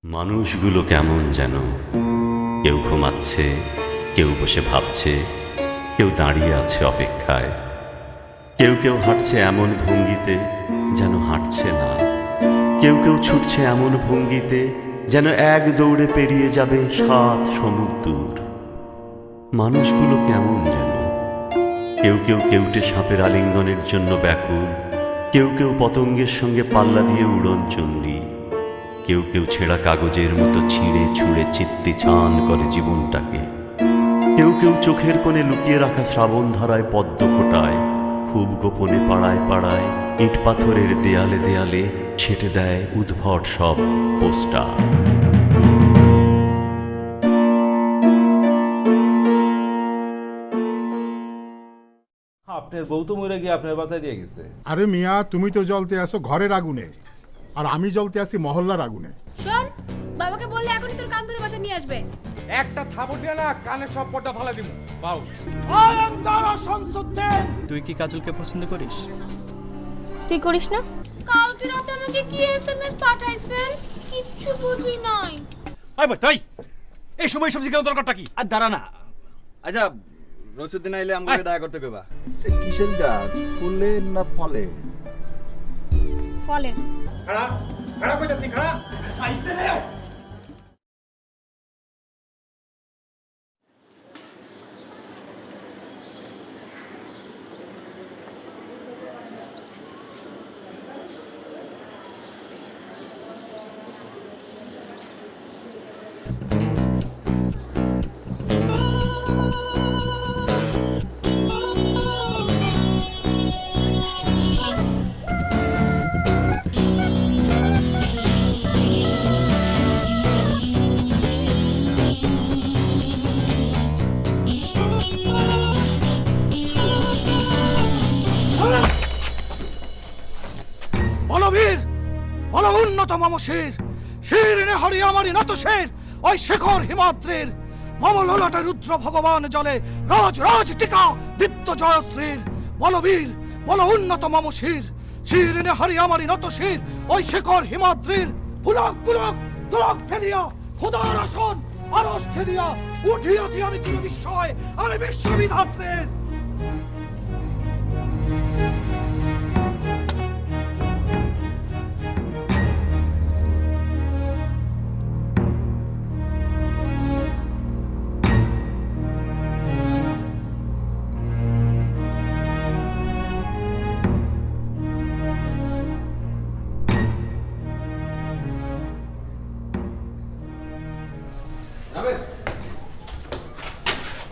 মানুষগুলো কেমন যেন, কেউ ঘুমাচ্ছে, কেউ বসে ভাবছে, কেউ দাঁড়িয়ে আছে অপেক্ষায়, কেউ কেউ হাঁটছে এমন ভঙ্গিতে যেন হাঁটছে না, কেউ কেউ ছুটছে এমন ভঙ্গিতে যেন এক দৌড়ে পেরিয়ে যাবে 7 সমুদ্র। মানুষগুলো কেমন যেন, কেউ কেউ কেউটে সাপের আলিঙ্গনের জন্য ব্যাকুল, কেউ কেউ পতঙ্গের সঙ্গে পাল্লা দিয়ে উড়নচণ্ডী, কেউ কেউ ছেঁড়া কাগজের মতো ছিঁড়ে ছুঁড়ে চিত্তে ছান করে জীবনটাকে, কেউ কেউ চোখের কোণে লুকিয়ে রাখা শ্রাবণ ধারায় পদ্ম ফোটায়, খুব গোপনে পাড়ায় পাড়ায় ইট পাথরের দেয়ালে দেয়ালে ছেটে দেয় উদ্ভট সব পোস্টার। আপনার বউ তো মরে গিয়ে আপনার বাসায় দিয়ে গেছে। আরে মিয়া, তুমি তো জ্বলতে আসো ঘরের আগুনে, আর আমি জ্বলতে আসি মহল্লার আগুনে। শোন, বাবাকে বললে এখনই তোর কান ধরে বাসা নিয়ে আসবে। একটা থাপড় দিয়ে না কানে সব পর্দা ফালা দিব। বাউ তুই কি কাজলকে পছন্দ করিস? তুই করিস না? কালকে রাতে আমাকে কি এসএমএস পাঠাইছেন কিচ্ছু বুঝি নাই। আই ভাই তাই এই সময় সবজি কেন দরকারটা কি? আর দাঁড়া না, আচ্ছা রসুদ্দিন আইলে আমাকে দেখা করতে কইবা। কিসের গাছ, ফুলের না ফলে? ফলের। খারাপ খারাপ কইতাছি খারাপ খাইছে রে। বলবীর বল উন্নত মম শির শিরনে হরি আমারি নত শের ওই শেখর হিমাদ্রির মম ললাটে রুদ্র ভগবান জলে রাজ রাজ টিকা দীপ্ত জয়শ্রীর। বলবীর বল উন্নত মম শির শিরনে হরি আমারি নত শির ওই শেখর হিমাদ্রির। পুলক কুলক দুলক ফেলিয়া খোদার আসন আরশ ছেড়িয়া উঠিয়াছি আমি চির বিস্ময়, আমি বিশ্ববিধাত্রীর।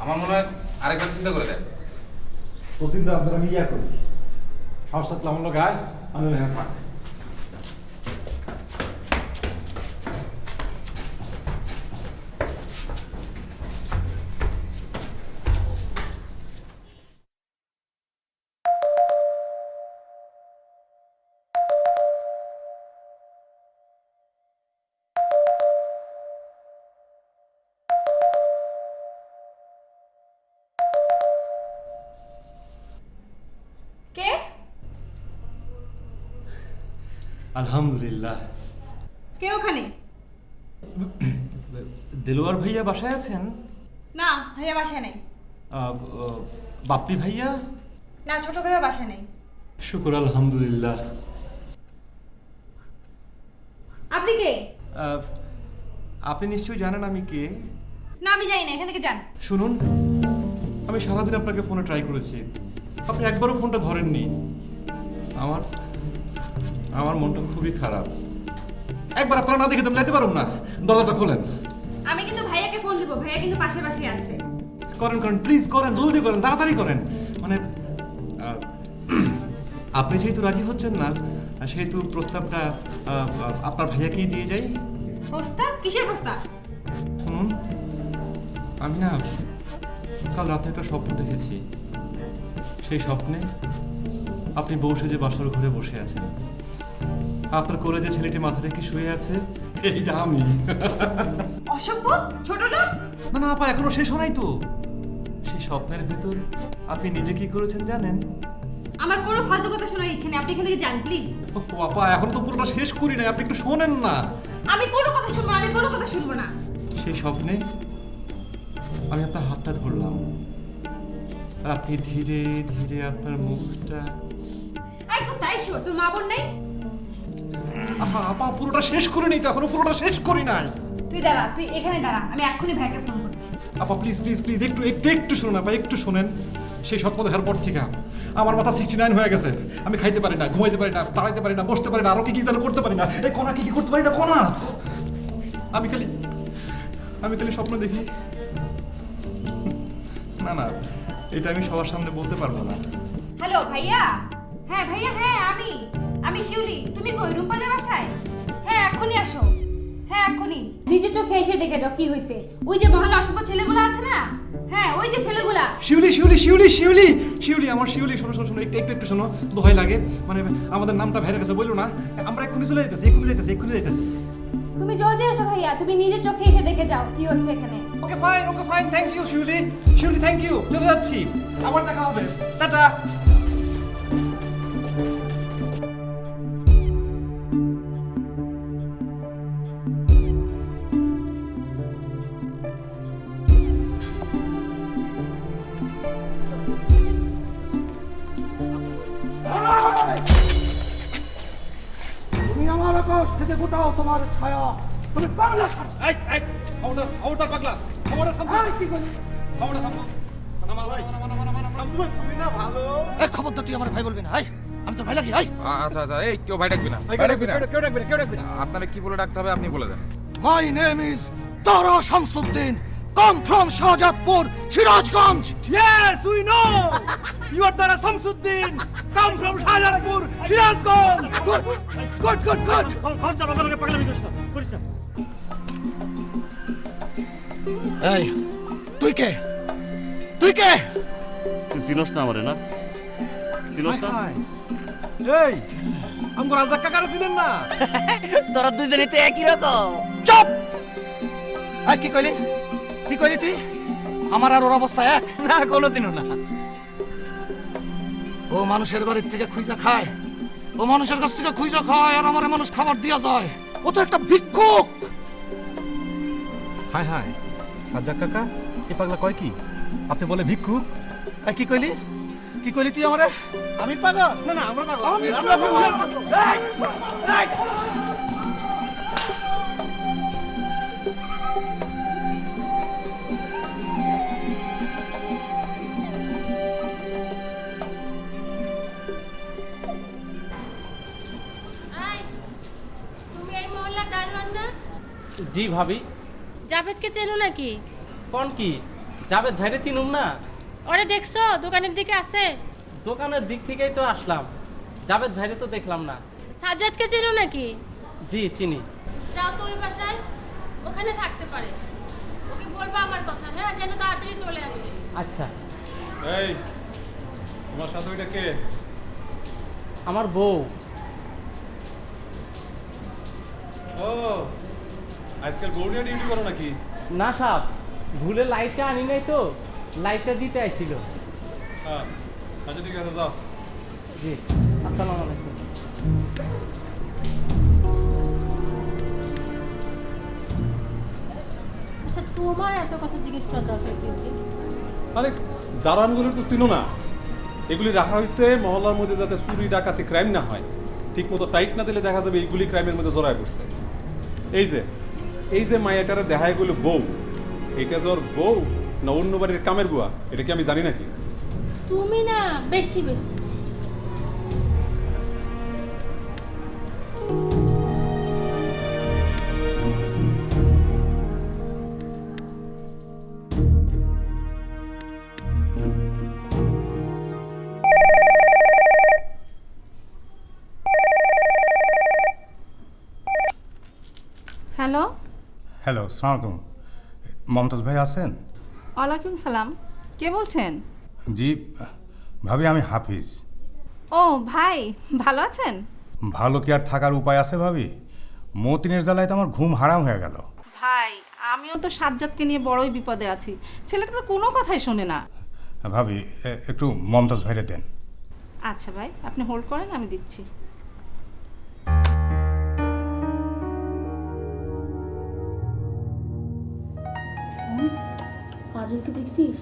আমার মনে হয় আরেকবার চিন্তা করে দেন। তো চিন্তা আপনারা আমি ইয়া করি, সাহস থাকলে আমার লোক আয়, আমি হ্যাঁ পাক। কে? আলহামদুলিল্লাহ। কে ওখানে? দেলোয়ার ভাইয়া বাসায় আছেন? না, ভাইয়া বাসায় নেই। বাপ্পি ভাইয়া? না, ছোট ভাইয়া বাসায় নেই। শুকর আলহামদুলিল্লাহ। আপনি কে? আপনি নিশ্চয়ই জানেন আমি কে। না, আমি জানি না, এখান থেকে যান। শুনুন, আমি সারাদিন আপনাকে ফোনে ট্রাই করেছি, আপনি একবারও ফোনটা ধরেননি। আমার আমার মনটা খুবই খারাপ। একবার আপনারা না দেখে তো যেতে পারুন না, দরজাটা খোলেন। আমি কিন্তু ভাইয়াকে ফোন দিব, ভাইয়া কিন্তু পাশে পাশে আছে। করেন করেন, প্লিজ করেন, জলদি করেন, তাড়াতাড়ি করেন। মানে আপনি যেহেতু রাজি হচ্ছেন না, সেহেতু প্রস্তাবটা আপনার ভাইয়াকেই দিয়ে যাই। প্রস্তাব? কিসের প্রস্তাব? শুনুন, আমি না কাল রাতে একটা স্বপ্ন দেখেছি। সেই স্বপ্নে আপনি বউ সেজে বাসর ঘরে বসে আছেন, আপনার কোলে যে ছেলেটি মাথা রেখে শুয়ে আছে এইটা আমি। অসভ্য ছোট লোক। না না আপা, এখনো শেষ হয় নাই তো। সেই স্বপ্নের ভেতর আপনি নিজে কি করেছেন জানেন? আমার কোনো ফালতু কথা শোনার ইচ্ছে নেই, আপনি এখান থেকে যান প্লিজ। আপা এখন তো পুরোটা শেষ করি নাই, আপনি একটু শোনেন না। আমি কোনো কথা শুনবো না, আমি কোনো কথা শুনবো না। সেই স্বপ্নে আমি আপনার হাতটা ধরলাম, আর আপনি ধীরে ধীরে আপনার মুখটা। আই কোথায় শো, তোর মা বোন নাই? আহা আপা পুরোটা শেষ করে নি তো, এখনো পুরোটা শেষ করি নাই। তুই দাঁড়া, তুই এখানে দাঁড়া, আমি এক্ষুনি ভাইকে ফোন করছি। আপা প্লিজ প্লিজ প্লিজ একটু একটু একটু শুনুন আপা, একটু শোনেন। সেই স্বপ্ন দেখার পর থেকে আমার মাথা 69 হয়ে গেছে। আমি খাইতে পারি না, ঘুমাইতে পারি না, দাঁড়াইতে পারি না, বসতে পারি না, আরো কি কি যেন করতে পারি না। এই কোনা কি কি করতে পারি না, কোনা। আমি খালি স্বপ্ন দেখি। না না, এটা আমি সবার সামনে বলতে পারবো না। হ্যালো ভাইয়া। হ্যাঁ ভাইয়া, হ্যাঁ আমি শিউলি। তুমি কই, রূপালের বাসায়? হ্যাঁ এখনই আসো, হ্যাঁ এখনই। নিজের চোখে এসে দেখে যাও কি হয়েছে। ওই যে মহল্লা অসভ্য ছেলেগুলো আছে না, হ্যাঁ ওই যে ছেলেগুলা। শিউলি শিউলি শিউলি শিউলি শিউলি আমার শিউলি, শোনো শোনো শোনো, একটু একটু একটু শোনো, দোহাই লাগে। মানে আমাদের নামটা ভেড়ে গেছে, বললো না। আমরা এক্ষুনি চলে যাইতেছি, এক্ষুনি যাইতেছি। তুমি জলদি এসো ভাইয়া, তুমি নিজের চোখে এসে দেখে যাও কি হচ্ছে এখানে। Okay fine, thank you Shiuli. Shiuli thank you, চলে যাচ্ছি, আবার দেখা হবে, টাটা। তুমি আমার আকাশ থেকে গোটাও তোমার ছায়া, তুমি বাংলা ছাড়ো। খবরদার পাগলা, খবরদার সামনে, কি করলি? খবরদার সামনে। এই খবরদার তুই আমার ভাই বলবি না। আমি তোর ভাই লাগি। আচ্ছা আচ্ছা, এই কেউ ভাই ডাকবি না, কেউ ডাকবি না। আপনারা কি বলে ডাকতে হবে আপনি বলে দেন। মাই name is Tara Shamsuddin, come from Shahjadpur, Sirajganj. Yes, we know. You are Tara Samsuddin. Come from Shajarpur, Sirazganj. Good. এই তুই কে? তুই চিনস না আমারে? না চিনস না? এই আমগো রাজাক কাকারে চিনেন না? তোরা দুজনে তো একই রকম। চুপ! এই কি কইলি তুই? আমার আর ওর অবস্থা এক? না কোনোদিনও না। ও মানুষের বাড়ির থেকে খুঁজা খায়, ও মানুষের কাছ থেকে খুঁজা খায়, আর আমার মানুষ খাবার দিয়া যায়। ও তো একটা ভিক্ষুক। হায় রাজাক কাকা, এই পাগলা কয় কি? আপনি বলে ভিক্ষুক? এই কি কইলি তুই আমারে? আমি পাগল? না না, আমরা পাগল। আমি তুমি এই মহল্লার দারোয়ান না? জি ভাবি। জাভেদকে চেনো নাকি? কোন কি? জাভেদ ভাইরে চিনুম না? ওরে দেখছো দোকানের দিকে আছে? দোকানের দিক থেকেই তো আসলাম, জাভেদ ভাইরে তো দেখলাম না। সাজ্জাদকে চেনো নাকি? জি চিনি। যাও তো ওই বাসায়, ওখানে থাকতে পারে। ওকে বলবা আমার কথা, হ্যাঁ, যেন তাড়াতাড়ি চলে আসে। আচ্ছা। এই তোমার সাথে ওইটা কে? আমার বউ। ও আজকাল বউডিয়া ডিউটি করো নাকি? না সাহেব, ভুলে লাইটটা আনি নাই তো, লাইটটা দিতে আইছিল। হ্যাঁ আচ্ছা ঠিক আছে, যাও। জি আসসালামু আলাইকুম। আচ্ছা, তোমার এত কথা জিজ্ঞেস করা দরকার কি? আরে দারোয়ানগুলো তো চিনো না? এগুলি রাখা হয়েছে মহল্লার মধ্যে যাতে চুরি ডাকাতি ক্রাইম না হয়। ঠিক মতো টাইট না দিলে দেখা যাবে এইগুলি ক্রাইমের মধ্যে জড়ায় পড়ছে। এই যে মায়াটারে দেখা এগুলো বউ, এইটা যে ওর বউ না অন্য বাড়ির কামের বুয়া, এটা কি আমি জানি নাকি? তুমি না বেশি বেশি। হ্যালো। হ্যালো, সালাম আলাইকুম। মমতাজ ভাই আছেন? ওয়ালাইকুম সালাম, কে বলছেন? জি ভাবি, আমি হাফিজ। ও ভাই, ভালো আছেন? ভালো কি আর থাকার উপায় আছে ভাবি? মতিনের জ্বালায় তো আমার ঘুম হারাম হয়ে গেল। ভাই আমিও তো সাজ্জাদকে নিয়ে বড়ই বিপদে আছি, ছেলেটা তো কোনো কথাই শোনে না। ভাবি একটু মমতাজ ভাইরে দেন। আচ্ছা ভাই, আপনি হোল্ড করেন, আমি দিচ্ছি। কাজলকে দেখছিস?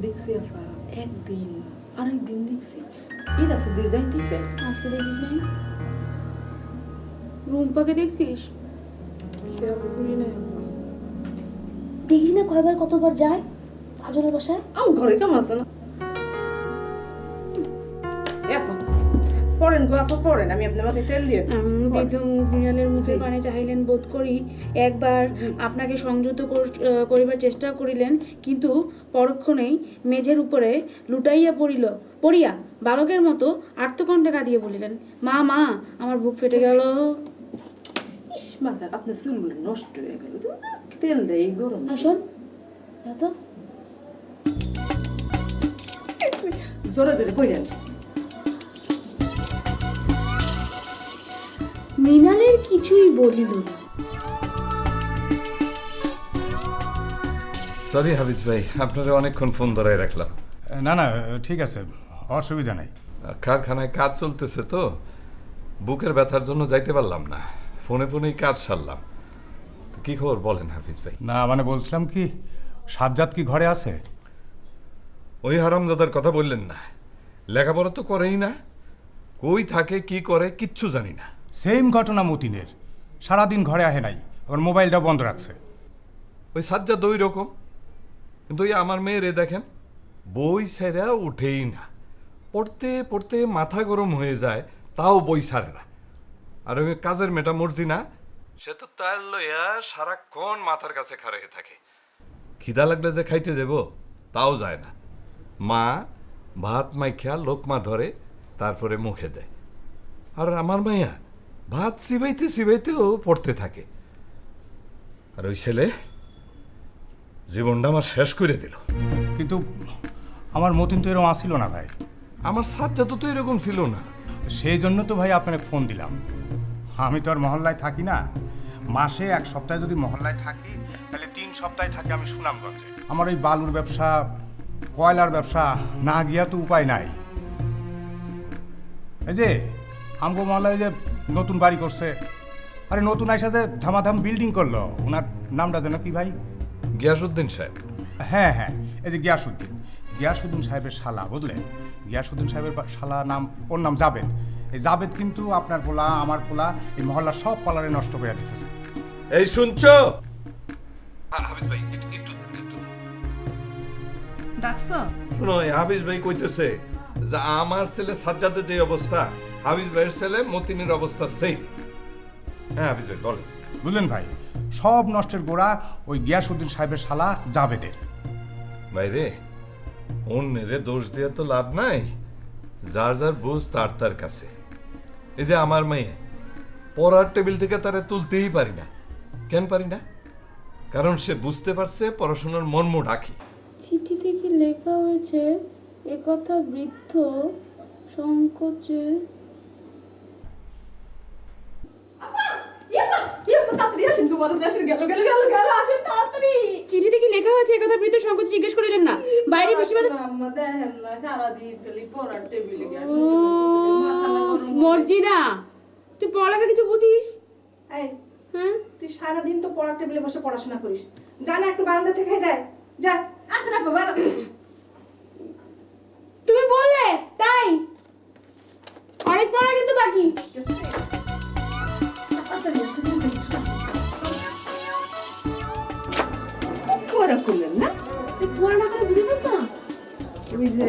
দেখছি আফা, একদিন আরেকদিন দেখছি এর আছে দিয়ে যাইতেছে। আজকে দেখিস নাই? রুম্পাকে দেখছিস? খেয়াল করি না। দেখিস না কয়বার কতবার যায় কাজলের বাসায়? আমার ঘরে কেমন আছে না? পড়েন গো আপা, পড়েন, আমি আপনার মাথায় তেল দিয়ে বৃদ্ধ মুখ বিড়ালের মুখে পানে চাহিলেন বোধ করি। একবার আপনাকে সংযত করিবার চেষ্টা করিলেন, কিন্তু পরক্ষণেই মেঝের উপরে লুটাইয়া পড়িয়া বালকের মতো আর্তকণ্ঠে কাঁদিয়ে বলিলেন, মা মা, আমার বুক ফেটে গেল। ইস মাথার আপনার চুলগুলো নষ্ট হয়ে গেল, তেল দেয় গরম। আসুন তো জোরে জোরে কইলেন। মৃণালের কিছুই বলিল না। সরি হাফিজ ভাই, আপনারা অনেকক্ষণ ফোন ধরায় রাখলাম। না না, ঠিক আছে, অসুবিধা নাই। কারখানায় কাজ চলতেছে তো, বুকের ব্যথার জন্য যাইতে পারলাম না, ফোনে ফোনেই কাজ সারলাম। কি খবর বলেন হাফিজ ভাই? না মানে বলছিলাম কি, সাজ্জাদ কি ঘরে আছে? ওই হারামজাদার কথা বললেন না, লেখাপড়া তো করেই না, কই থাকে কি করে কিচ্ছু জানি না। সেম ঘটনা মতিনের, সারাদিন ঘরে আহে নাই, আবার মোবাইলটা বন্ধ রাখছে। ওই সাজ্জাদ ওই রকম, কিন্তু ওই আমার মেয়েরে দেখেন, বই ছেড়া উঠেই না, পড়তে পড়তে মাথা গরম হয়ে যায়, তাও বই ছাড়ে না। আর ওই কাজের মেয়েটা মর্জিনা, সে তো তার লইয়া সারাক্ষণ মাথার কাছে খাড়া হয়ে থাকে। খিদা লাগলে যে খাইতে যাব তাও যায় না, মা ভাত মাইখা লোকমা ধরে তারপরে মুখে দেয়। আর আমার মাইয়া ভাত চিবাইতে চিবাইতেও পড়তে থাকে। আর ওই ছেলে জীবনটা আমার শেষ করে দিল। কিন্তু আমার মতিন তো এরকম আসছিল না ভাই। আমার সাজ্জাদ তো এরকম ছিল না। সেই জন্য তো ভাই আপনাকে ফোন দিলাম। আমি তো আর মহল্লায় থাকি না, মাসে এক সপ্তাহে যদি মহল্লায় থাকি তাহলে 3 সপ্তাহে থাকি আমি সুনামগঞ্জে। আমার ওই বালুর ব্যবসা, কয়লার ব্যবসা না গিয়া তো উপায় নাই। এই যে আমগো মহল্লায় যে নতুন বাড়ি করছে, আরে নতুন আইসা যে ধামাধাম বিল্ডিং করলো, ওনার নামটা যেন কি ভাই? গিয়াসউদ্দিন সাহেব। হ্যাঁ হ্যাঁ, এই যে গিয়াসউদ্দিন সাহেবের শালা, বুঝলেন? গিয়াসউদ্দিন সাহেবের শালা নাম, ওর নাম জাবেদ। এই জাবেদ কিন্তু আপনার পোলা, আমার পোলা, এই মহল্লার সব পালারে নষ্ট করে দিতেছে। এই শুনছো হাফিজ ভাই? ডাকছো? শুনো, হাফিজ ভাই কইতেছে যে আমার ছেলে সাজ্জাদের যে অবস্থা, হাফিজ ভাইয়ের ছেলে মতিনের অবস্থা সেম। হ্যাঁ হাফিজ ভাই বলেন। বুঝলেন ভাই, সব নষ্টের গোড়া ওই গিয়াসউদ্দিন সাহেবের শালা জাবেদের। ভাইরে, অন্যের দোষ দিয়ে তো লাভ নাই, যার যার বুঝ তার তার কাছে। এই যে আমার মেয়ে, পড়ার টেবিল থেকে তারা তুলতেই পারি না। কেন পারি না? কারণ সে বুঝতে পারছে পড়াশোনার মর্ম ডাকি। চিঠিতে কি লেখা হয়েছে একথা বৃদ্ধ সংকোচে? চিঠিতে কি লেখা হয়েছে একথা বৃদ্ধ সংকোচে জিজ্ঞেস করিলেন না? বাইরে মর্জিনা, তুই পড়ালেখা কিছু বুঝিস? হ্যাঁ, তুই সারাদিন তো পড়ার টেবিলে বসে পড়াশোনা করিস, যা না একটু বারান্দা থেকে যাই, যা। আসে না বাবা, তুমি বললে তাই, অনেক পড়া কিন্তু বাকি। পড়া করলেন না? পড়া না করে বুঝে পারতো না। ওই যে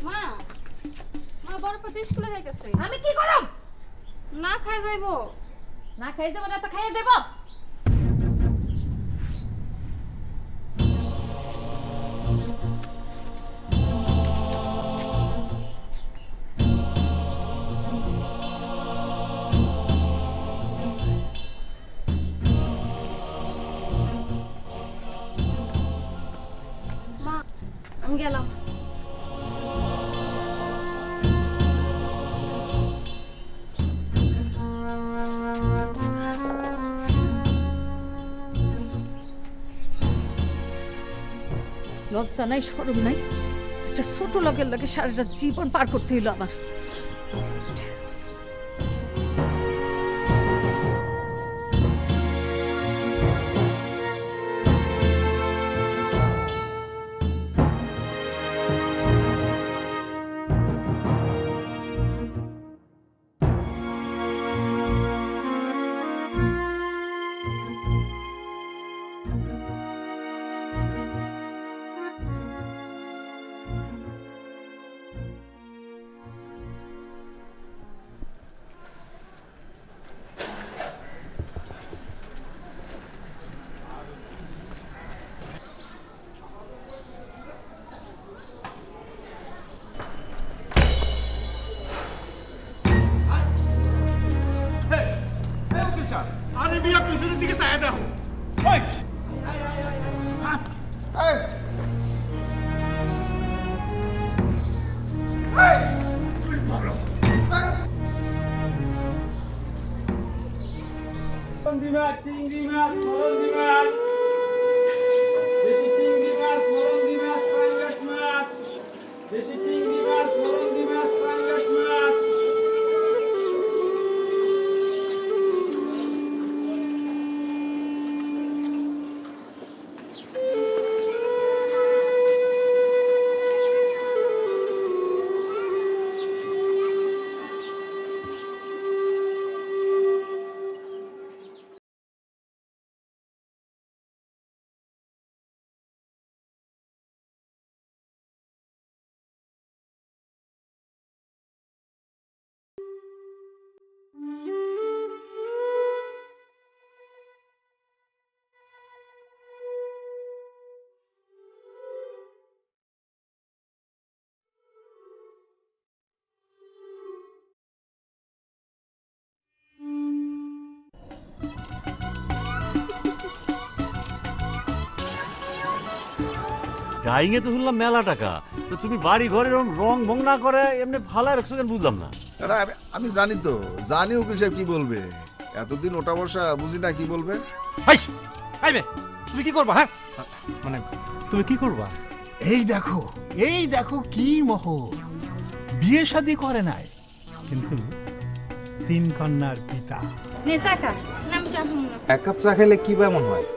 মা মা বড় পতি স্কুলে যাইতেছে। আমি কি করব? না খাই যাইবো। না খাই যাবো না তো খাইয়ে যাবো। মা আমি গেলাম। লজ্জা নাই, শরম নাই, একটা ছোট লোকের লাগে সারাটা জীবন পার করতে হইলো আমার। আরে বিয়া পিছনের দিকে চায় দেখো। চিংড়ি মাছ, চিংড়ি মাছ, মরঙ্গি মাছ, দেশি চিংড়ি মাছ, মরঙ্গি মাছ, পাঙ্গাস মাছ, দেশি চিংড়ি মাছ, মরঙ্গি মাছ, পাঙ্গাস মাছ। ডাইং এ তো শুনলাম মেলা টাকা, তো তুমি বাড়ি ঘরে রং ভং না করে এমনি ফালায় রাখছো কেন বুঝলাম না। আরে আমি জানি তো, জানি উকিল সাহেব কি বলবে। এতদিন ওটা বসা বুঝি না কি বলবে। তুমি কি করবা? হ্যাঁ মানে তুমি কি করবা? এই দেখো কি মোহর, বিয়ে শাদী করে নাই কিন্তু 3 কন্যার পিতা। নে চা খা, না আমি চা খাবো না। এক কাপ চা খেলে কি এমন হয়?